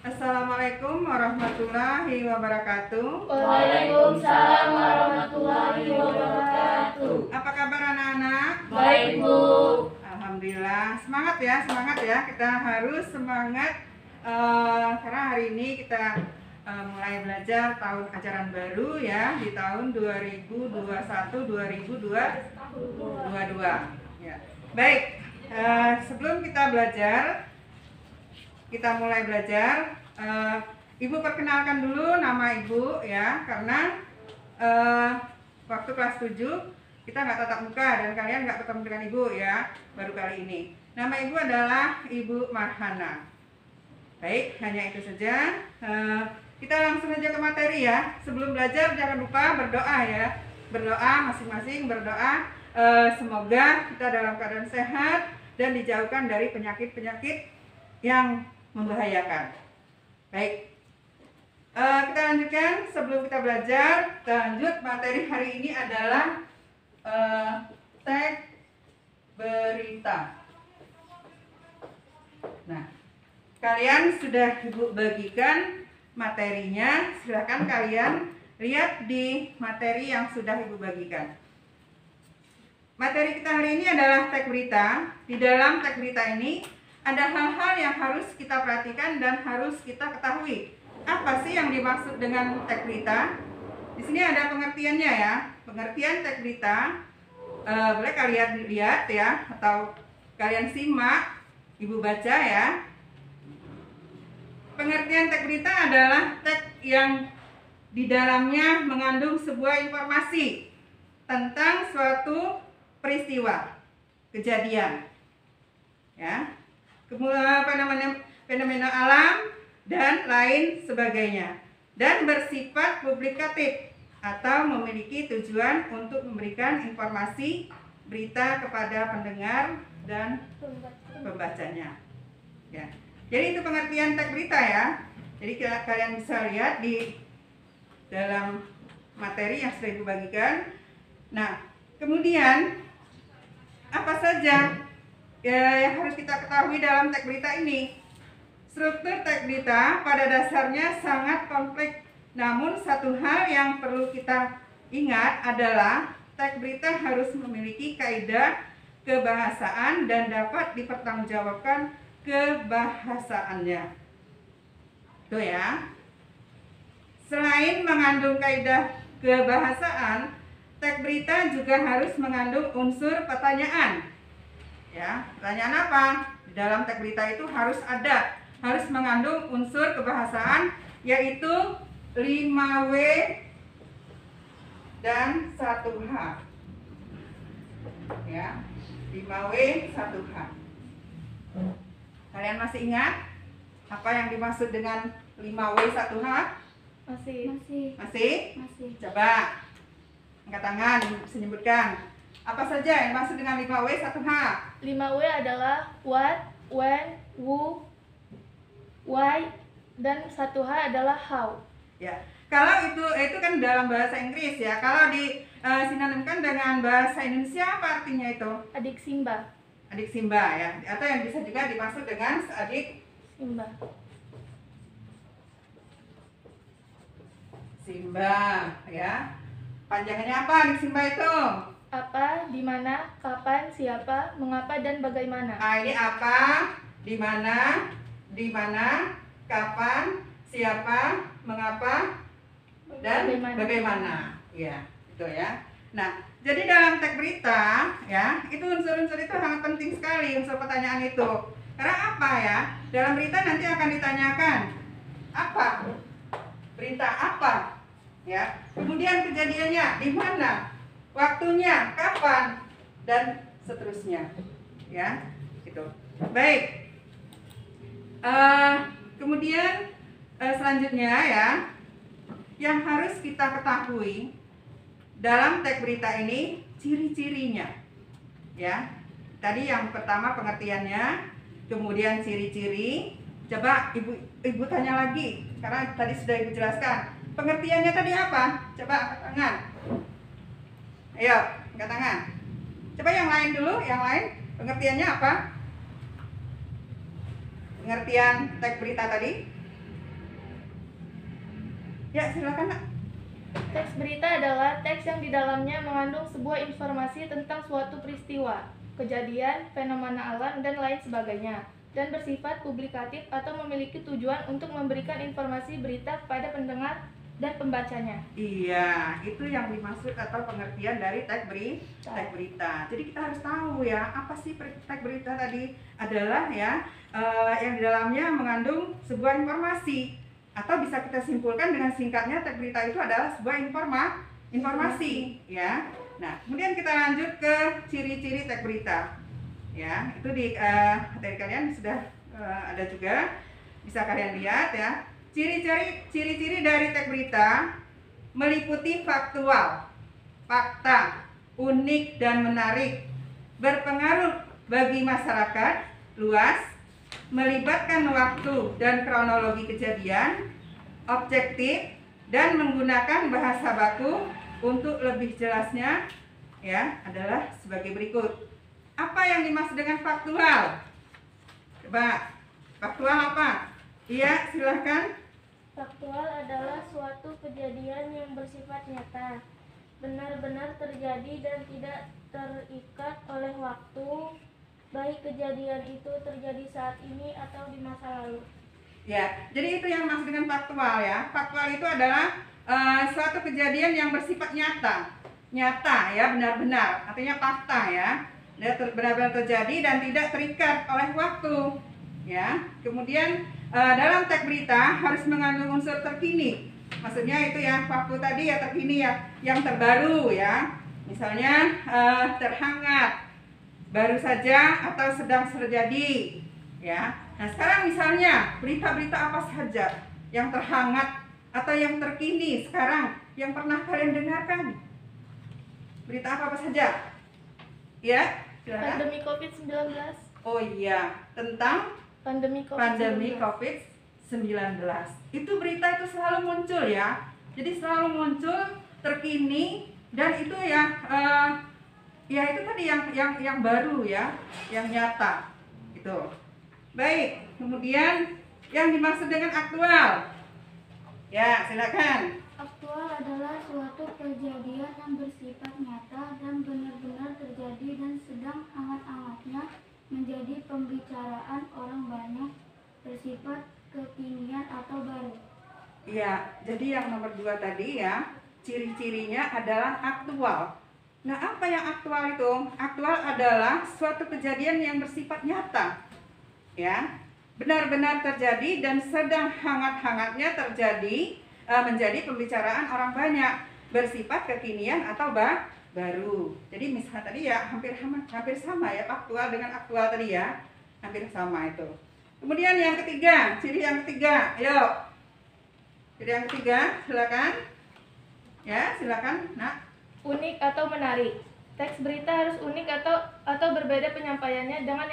Assalamualaikum warahmatullahi wabarakatuh. Waalaikumsalam warahmatullahi wabarakatuh. Apa kabar anak-anak? Baik, Bu. Alhamdulillah. Semangat ya. Kita harus semangat karena hari ini kita mulai belajar tahun ajaran baru ya, di tahun 2021-2022. Ya. Baik, sebelum kita mulai belajar, Ibu perkenalkan dulu nama Ibu ya, karena waktu kelas 7 kita nggak tatap muka dan kalian nggak ketemu dengan Ibu ya, baru kali ini. Nama Ibu adalah Ibu Marhana. Baik, hanya itu saja. Kita langsung saja ke materi ya. Sebelum belajar jangan lupa berdoa ya. Berdoa, masing-masing berdoa. Semoga kita dalam keadaan sehat dan dijauhkan dari penyakit-penyakit yang membahayakan. Baik, kita lanjutkan. Sebelum kita belajar, kita lanjut. Materi hari ini adalah teks berita. Nah, kalian sudah Ibu bagikan materinya. Silakan kalian lihat di materi yang sudah Ibu bagikan. Materi kita hari ini adalah teks berita. Di dalam teks berita ini ada hal-hal yang harus kita perhatikan dan harus kita ketahui. Apa sih yang dimaksud dengan teks berita? Di sini ada pengertiannya ya. Pengertian teks berita boleh kalian lihat ya, atau kalian simak, Ibu baca ya. Pengertian teks berita adalah teks yang di dalamnya mengandung sebuah informasi tentang suatu peristiwa, kejadian, ya, kemudian fenomena alam dan lain sebagainya, dan bersifat publikatif atau memiliki tujuan untuk memberikan informasi berita kepada pendengar dan pembacanya. Ya. Jadi itu pengertian teks berita ya. Jadi kalian bisa lihat di dalam materi yang sudah Ibu bagikan. Nah, kemudian apa saja yang harus kita ketahui dalam teks berita ini? Struktur teks berita pada dasarnya sangat kompleks. Namun satu hal yang perlu kita ingat adalah teks berita harus memiliki kaidah kebahasaan dan dapat dipertanggungjawabkan kebahasaannya. Tuh ya. Selain mengandung kaidah kebahasaan, teks berita juga harus mengandung unsur pertanyaan. Ya, pertanyaan apa? Di dalam teks berita itu harus mengandung unsur kebahasaan, yaitu 5W dan 1H. Ya, 5W 1H. Kalian masih ingat apa yang dimaksud dengan 5W 1H? Masih? Coba angkat tangan, bisa nyebutkan. Apa saja yang dimaksud dengan 5W 1H? 5W adalah what, when, who, why, dan 1H adalah how. Ya. Kalau itu kan dalam bahasa Inggris ya. Kalau disinonimkan dengan bahasa Indonesia apa artinya itu? Adik Simba. Adik Simba ya, atau yang bisa juga dimaksud dengan adik Simba ya. Panjangannya apa adik Simba itu? Apa, di mana, kapan, siapa, mengapa, dan bagaimana. Ini apa, di mana, kapan, siapa, mengapa, dan bagaimana. Ya, itu ya. Nah, jadi dalam teks berita ya, itu unsur-unsur itu sangat penting sekali, unsur pertanyaan itu. Karena apa ya? Dalam berita nanti akan ditanyakan apa? Berita apa? Ya. Kemudian kejadiannya di mana? Waktunya kapan? Dan seterusnya. Ya, gitu. Baik. Kemudian selanjutnya ya, yang harus kita ketahui dalam teks berita ini ciri-cirinya. Ya. Tadi yang pertama pengertiannya, kemudian ciri-ciri. Coba Ibu tanya lagi karena tadi sudah Ibu jelaskan. Pengertiannya tadi apa? Coba angkat tangan. Ayo, angkat tangan. Coba yang lain dulu, yang lain. Pengertiannya apa? Pengertian teks berita tadi? Ya, silakan, Nak. Teks berita adalah teks yang di dalamnya mengandung sebuah informasi tentang suatu peristiwa, kejadian, fenomena alam, dan lain sebagainya, dan bersifat publikatif atau memiliki tujuan untuk memberikan informasi berita kepada pendengar dan pembacanya. Iya, itu yang dimaksud atau pengertian dari teks berita. Jadi kita harus tahu ya, apa sih teks berita tadi? Adalah ya yang di dalamnya mengandung sebuah informasi, atau bisa kita simpulkan dengan singkatnya teks berita itu adalah sebuah informasi ya. Nah, kemudian kita lanjut ke ciri-ciri teks berita. Ya, itu dari kalian sudah ada juga, bisa kalian lihat ya. Ciri-ciri dari teks berita meliputi faktual, fakta, unik dan menarik, berpengaruh bagi masyarakat luas, melibatkan waktu dan kronologi kejadian, objektif, dan menggunakan bahasa baku. Untuk lebih jelasnya ya adalah sebagai berikut. Apa yang dimaksud dengan faktual? Coba, faktual apa? Iya, silahkan. Faktual adalah suatu kejadian yang bersifat nyata, benar-benar terjadi dan tidak terikat oleh waktu, baik kejadian itu terjadi saat ini atau di masa lalu. Ya, jadi itu yang maksud dengan faktual ya. Faktual itu adalah suatu kejadian yang bersifat nyata ya, benar-benar, artinya fakta ya, benar-benar terjadi dan tidak terikat oleh waktu ya. Kemudian dalam teks berita harus mengandung unsur terkini, maksudnya itu ya, waktu tadi ya terkini ya, yang terbaru ya, misalnya terhangat, baru saja, atau sedang terjadi ya. Nah, sekarang misalnya berita-berita apa saja yang terhangat atau yang terkini sekarang yang pernah kalian dengarkan? Berita apa saja? Ya, silakan. Pandemi COVID-19. Oh iya, tentang Pandemi COVID-19. Itu berita itu selalu muncul ya. Jadi selalu muncul, terkini, dan itu ya ya itu tadi yang baru ya, yang nyata. Itu. Baik, kemudian yang dimaksud dengan aktual. Ya, silakan. Aktual adalah suatu kejadian yang bersifat nyata dan benar-benar terjadi dan sedang hangat-hangatnya menjadi pembicaraan orang banyak, bersifat kekinian atau baru. Ya, jadi yang nomor 2 tadi ya, ciri-cirinya adalah aktual. Nah, apa yang aktual itu? Aktual adalah suatu kejadian yang bersifat nyata, ya, benar-benar terjadi dan sedang hangat-hangatnya terjadi, menjadi pembicaraan orang banyak, bersifat kekinian atau baru. Jadi misalnya tadi ya hampir sama ya, faktual dengan aktual tadi ya, hampir sama itu. Kemudian yang ketiga, ciri yang ketiga, ayo. Ciri yang ketiga, silakan. Ya, silakan, Nak. Unik atau menarik. Teks berita harus unik atau berbeda penyampaiannya dengan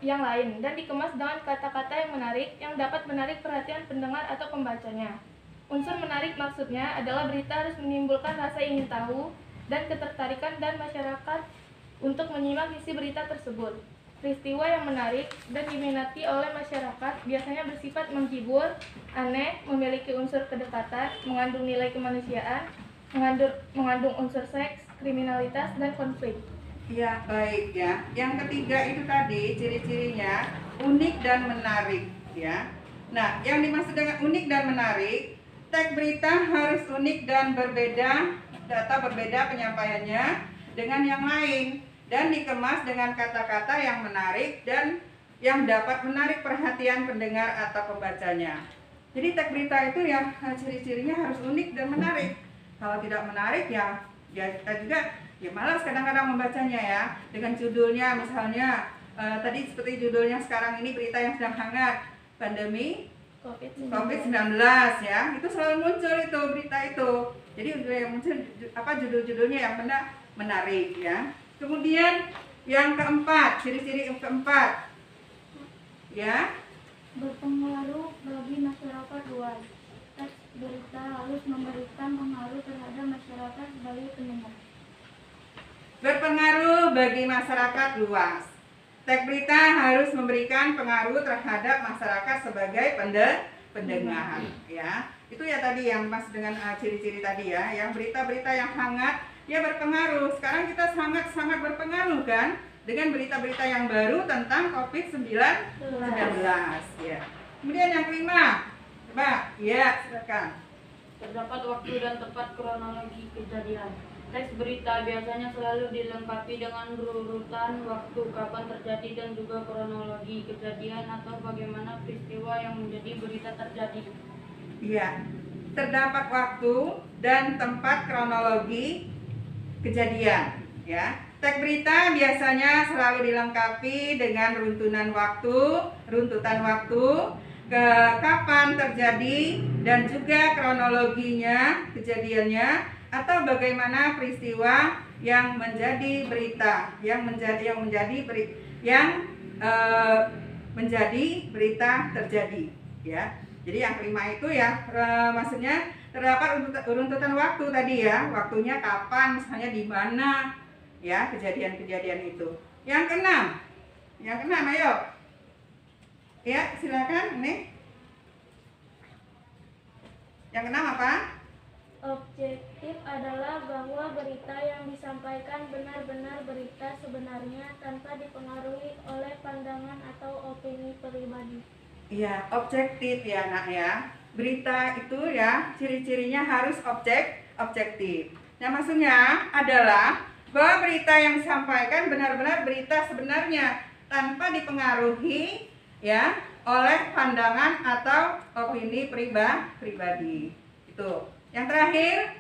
yang lain dan dikemas dengan kata-kata yang menarik yang dapat menarik perhatian pendengar atau pembacanya. Unsur menarik maksudnya adalah berita harus menimbulkan rasa ingin tahu dan ketertarikan dan masyarakat untuk menyimak isi berita tersebut. Peristiwa yang menarik dan diminati oleh masyarakat biasanya bersifat menghibur, aneh, memiliki unsur kedekatan, mengandung nilai kemanusiaan, mengandung unsur seks, kriminalitas, dan konflik. Ya, baik ya. Yang ketiga itu tadi ciri-cirinya unik dan menarik ya. Nah, yang dimaksud dengan unik dan menarik, teks berita harus unik dan berbeda, data berbeda penyampaiannya dengan yang lain dan dikemas dengan kata-kata yang menarik dan yang dapat menarik perhatian pendengar atau pembacanya. Jadi teks berita itu ya ciri-cirinya harus unik dan menarik. Kalau tidak menarik ya kita juga ya malas kadang-kadang membacanya ya, dengan judulnya misalnya tadi seperti judulnya sekarang ini, berita yang sedang hangat, pandemi COVID-19 ya, itu selalu muncul itu berita itu. Jadi yang muncul judul-judulnya yang menarik ya. Kemudian yang keempat, ciri-ciri yang keempat ya, Berpengaruh bagi masyarakat luas. Teks berita harus memberikan pengaruh terhadap masyarakat sebagai pendengar. berpengaruh bagi masyarakat luas. Teks berita harus memberikan pengaruh terhadap masyarakat sebagai pendengar, ya. Itu ya tadi yang dimaksud dengan ciri-ciri tadi ya, yang berita-berita yang hangat, ya berpengaruh. Sekarang kita sangat berpengaruh kan dengan berita-berita yang baru tentang COVID-19 ya. Kemudian yang kelima, coba, ya silakan. Terdapat waktu dan tepat kronologi kejadian. Teks berita biasanya selalu dilengkapi dengan urutan waktu kapan terjadi dan juga kronologi kejadian atau bagaimana peristiwa yang menjadi berita terjadi. Iya, terdapat waktu dan tempat kronologi kejadian. Ya, teks berita biasanya selalu dilengkapi dengan runtutan waktu, kapan terjadi dan juga kronologinya kejadiannya atau bagaimana peristiwa yang menjadi berita, yang menjadi berita terjadi, ya. Jadi yang kelima itu ya maksudnya terdapat runtutan waktu tadi ya, waktunya kapan, misalnya di mana, ya kejadian-kejadian itu. Yang keenam, ayo, ya silakan nih. Yang keenam apa? Objektif adalah bahwa berita yang disampaikan benar-benar berita sebenarnya tanpa dipengaruhi oleh pandangan atau opini pribadi. Iya, objektif ya nak ya. Berita itu ya ciri-cirinya harus objektif. Nah maksudnya adalah bahwa berita yang disampaikan benar-benar berita sebenarnya tanpa dipengaruhi ya oleh pandangan atau opini pribadi. Itu. Yang terakhir,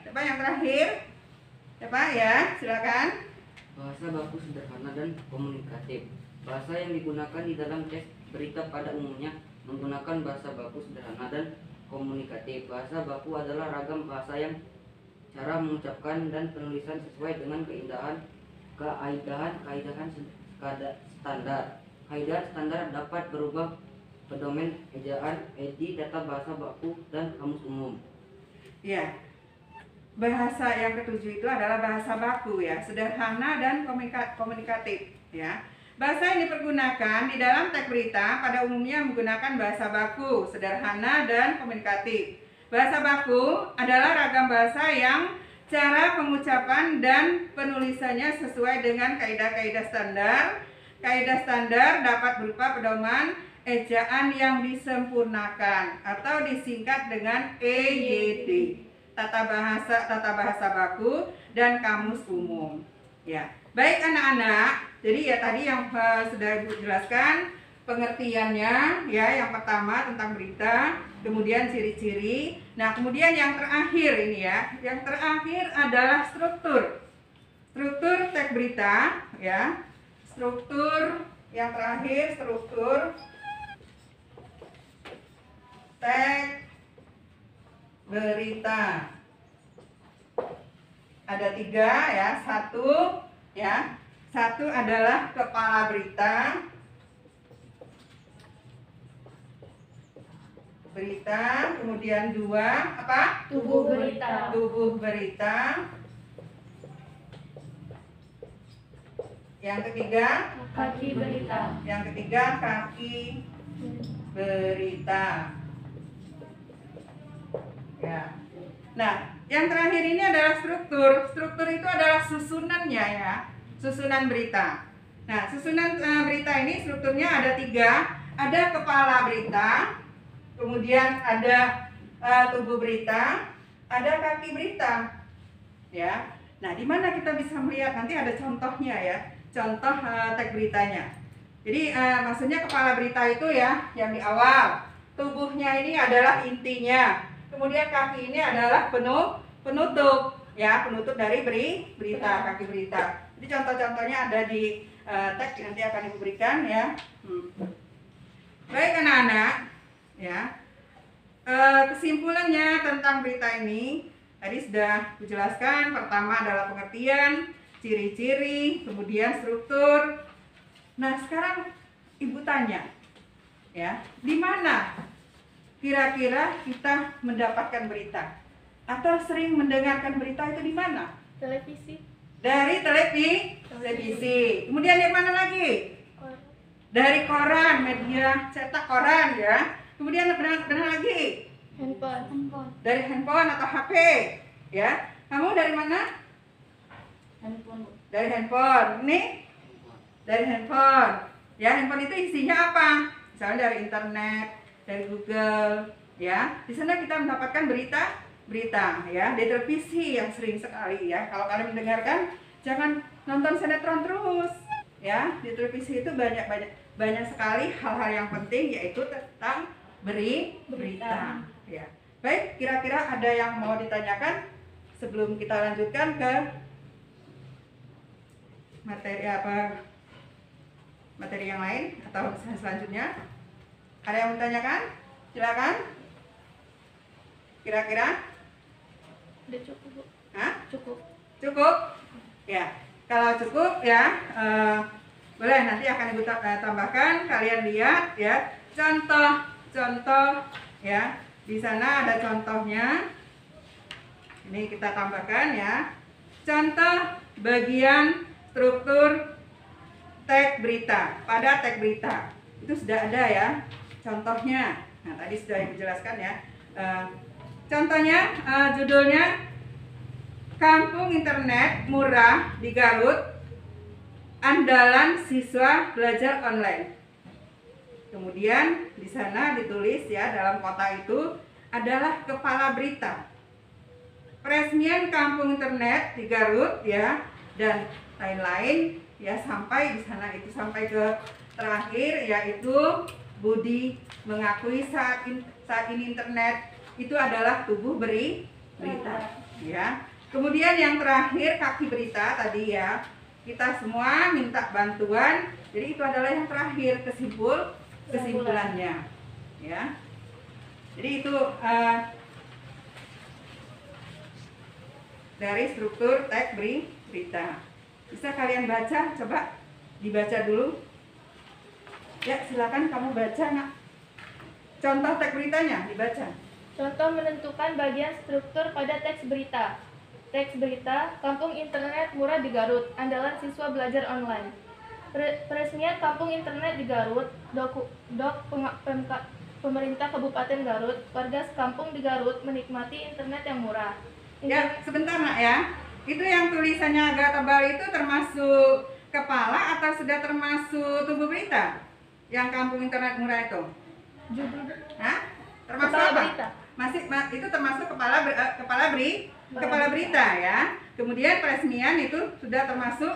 siapa ya? Silakan. Bahasa baku sederhana dan komunikatif. Bahasa yang digunakan di dalam teks berita pada umumnya menggunakan bahasa baku sederhana dan komunikatif. Bahasa baku adalah ragam bahasa yang cara mengucapkan dan penulisan sesuai dengan kaidah standar. Kaidah standar dapat berubah pedoman ejaan, edi, data bahasa baku dan kamus umum. Ya, bahasa yang ketujuh itu adalah bahasa baku ya, sederhana dan komunikatif ya. Bahasa yang dipergunakan di dalam teks berita pada umumnya menggunakan bahasa baku, sederhana dan komunikatif. Bahasa baku adalah ragam bahasa yang cara pengucapan dan penulisannya sesuai dengan kaidah-kaidah standar. Kaidah standar dapat berupa pedoman ejaan yang disempurnakan atau disingkat dengan EYD, tata bahasa baku dan kamus umum. Ya, baik anak-anak. Jadi ya tadi yang sudah Ibu jelaskan pengertiannya ya, yang pertama tentang berita, kemudian ciri-ciri. Nah, kemudian yang terakhir ini ya, yang terakhir adalah struktur teks berita ya. Struktur yang terakhir, struktur teks berita. Ada 3 ya, satu adalah kepala berita, kemudian 2 apa? Tubuh berita. Tubuh berita. Yang ketiga, Kaki berita. Yang ketiga, kaki berita. Ya. Nah, yang terakhir ini adalah struktur. Struktur itu adalah susunannya ya, susunan berita. Nah, susunan berita ini strukturnya ada 3. Ada kepala berita, kemudian ada tubuh berita, ada kaki berita. Ya. Nah, di mana kita bisa melihat nanti ada contohnya ya. Contoh teks beritanya. Jadi maksudnya kepala berita itu ya yang di awal. Tubuhnya ini adalah intinya. Kemudian kaki ini adalah penutup ya, penutup dari berita, kaki berita. Jadi contoh-contohnya ada di teks nanti akan Ibu berikan ya. Baik anak-anak ya. Kesimpulannya tentang berita ini tadi sudah dijelaskan. Pertama adalah pengertian, ciri-ciri, kemudian struktur. Nah, sekarang Ibu tanya, ya, di mana kira-kira kita mendapatkan berita? Atau sering mendengarkan berita itu di mana? Televisi. Dari televisi. Kemudian dari mana lagi? Dari koran, media cetak koran ya. Kemudian benar lagi Handphone. dari handphone atau HP, ya. Kamu dari mana? Handphone. Dari handphone. Ini dari handphone. Ya, handphone itu isinya apa? Misalnya dari internet, dari Google, ya. Di sana kita mendapatkan berita, ya. Di televisi yang sering sekali, ya. Kalau kalian mendengarkan, jangan nonton sinetron terus, ya. Di televisi itu banyak sekali hal-hal yang penting, yaitu tentang berita. Ya. Baik, kira-kira ada yang mau ditanyakan sebelum kita lanjutkan ke materi yang lain atau selanjutnya? Ada yang mau ditanyakan? Silakan. Kira-kira? Udah cukup, Bu. Hah? Cukup. Cukup? Ya. Kalau cukup ya, boleh nanti akan Ibu tambahkan. Kalian lihat ya, contoh ya. Di sana ada contohnya. Ini kita tambahkan ya. Contoh bagian struktur teks berita. Pada teks berita itu sudah ada ya contohnya. Nah, tadi sudah dijelaskan ya. Contohnya judulnya Kampung Internet Murah di Garut, Andalan Siswa Belajar Online. Kemudian di sana ditulis ya, dalam kotak itu adalah kepala berita. Peresmian Kampung Internet di Garut ya, dan lain-lain ya, sampai di sana itu sampai ke terakhir, yaitu Budi mengakui saat ini internet itu adalah tubuh berita ya. Kemudian yang terakhir kaki berita tadi ya, kita semua minta bantuan. Jadi itu adalah yang terakhir kesimpulannya ya. Jadi itu dari struktur teks berita. Bisa kalian baca, coba dibaca dulu. Ya, silakan kamu baca, Nak. Contoh teks beritanya dibaca. Contoh menentukan bagian struktur pada teks berita. Teks berita, Kampung Internet Murah di Garut, Andalan Siswa Belajar Online. Peresmian Kampung Internet di Garut, Pemerintah Kabupaten Garut, warga sekampung di Garut menikmati internet yang murah. Ya, sebentar Nak ya. Itu yang tulisannya agak tebal itu termasuk kepala atau sudah termasuk tubuh berita? Yang Kampung Internet Murah itu? Judul Hah? Termasuk kepala apa? berita. Itu termasuk kepala berita ya. Kemudian peresmian itu sudah termasuk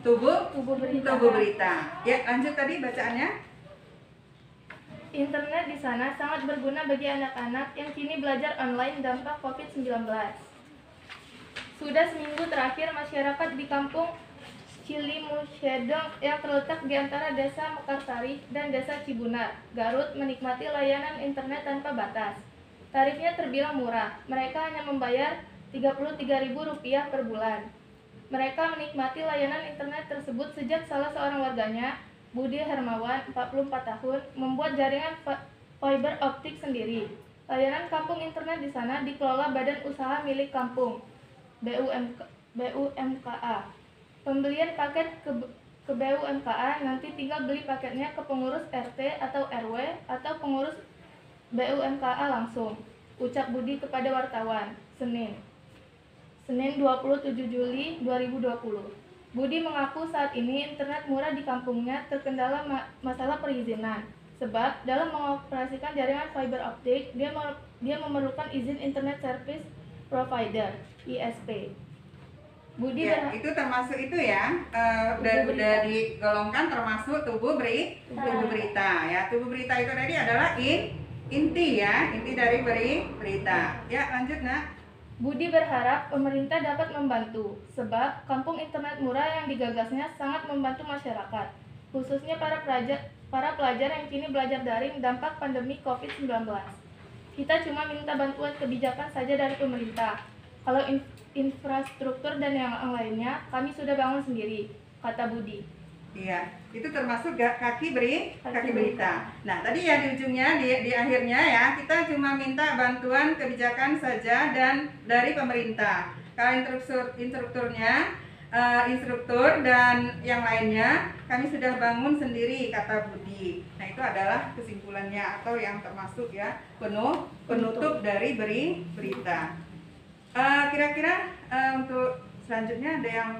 tubuh berita. Ya, lanjut tadi bacaannya. Internet di sana sangat berguna bagi anak-anak yang kini belajar online dampak COVID-19. Sudah seminggu terakhir, masyarakat di kampung Cilimusyedong yang terletak di antara Desa Mekarsari dan Desa Cibunar, Garut menikmati layanan internet tanpa batas. Tarifnya terbilang murah, mereka hanya membayar Rp33.000 per bulan. Mereka menikmati layanan internet tersebut sejak salah seorang warganya, Budi Hermawan, 44 tahun, membuat jaringan fiber optik sendiri. Layanan kampung internet di sana dikelola Badan Usaha Milik Kampung, BUMKA. Pembelian paket ke BUMKA nanti tinggal beli paketnya ke pengurus RT atau RW atau pengurus BUMKA langsung, ucap Budi kepada wartawan, Senin 27 Juli 2020. Budi mengaku saat ini internet murah di kampungnya terkendala masalah perizinan, sebab dalam mengoperasikan jaringan fiber optik, dia memerlukan izin Internet Service Provider (ISP). Budi Ya, itu termasuk itu ya, udah digolongkan termasuk tubuh berita ya. Tubuh berita itu tadi adalah inti ya, inti dari berita. Ya, lanjut Nak. Budi berharap pemerintah dapat membantu, sebab kampung internet murah yang digagasnya sangat membantu masyarakat, khususnya para pelajar yang kini belajar daring dampak pandemi COVID-19. Kita cuma minta bantuan kebijakan saja dari pemerintah. Kalau infrastruktur dan yang lainnya, kami sudah bangun sendiri, kata Budi. Iya, itu termasuk kaki berita. Nah, tadi ya di ujungnya, di akhirnya ya, kita cuma minta bantuan kebijakan saja dan dari pemerintah. Kalau instrukturnya instruktur dan yang lainnya, kami sudah bangun sendiri, kata Budi. Nah, itu adalah kesimpulannya atau yang termasuk ya penutup dari berita. Kira-kira untuk selanjutnya ada yang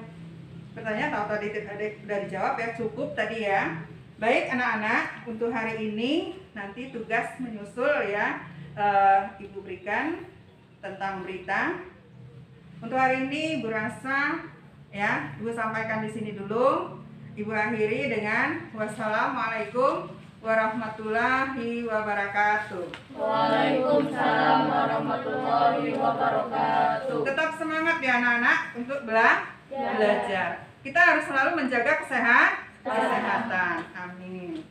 bertanya atau tadi sudah dijawab ya, cukup tadi ya. Baik anak-anak, untuk hari ini nanti tugas menyusul ya, Ibu berikan tentang berita. Untuk hari ini Ibu rasa ya, Ibu sampaikan di sini dulu. Ibu akhiri dengan wassalamualaikum warahmatullahi wabarakatuh. Waalaikumsalam warahmatullahi wabarakatuh. Tetap semangat ya anak-anak untuk belajar. Kita harus selalu menjaga kesehatan. Amin.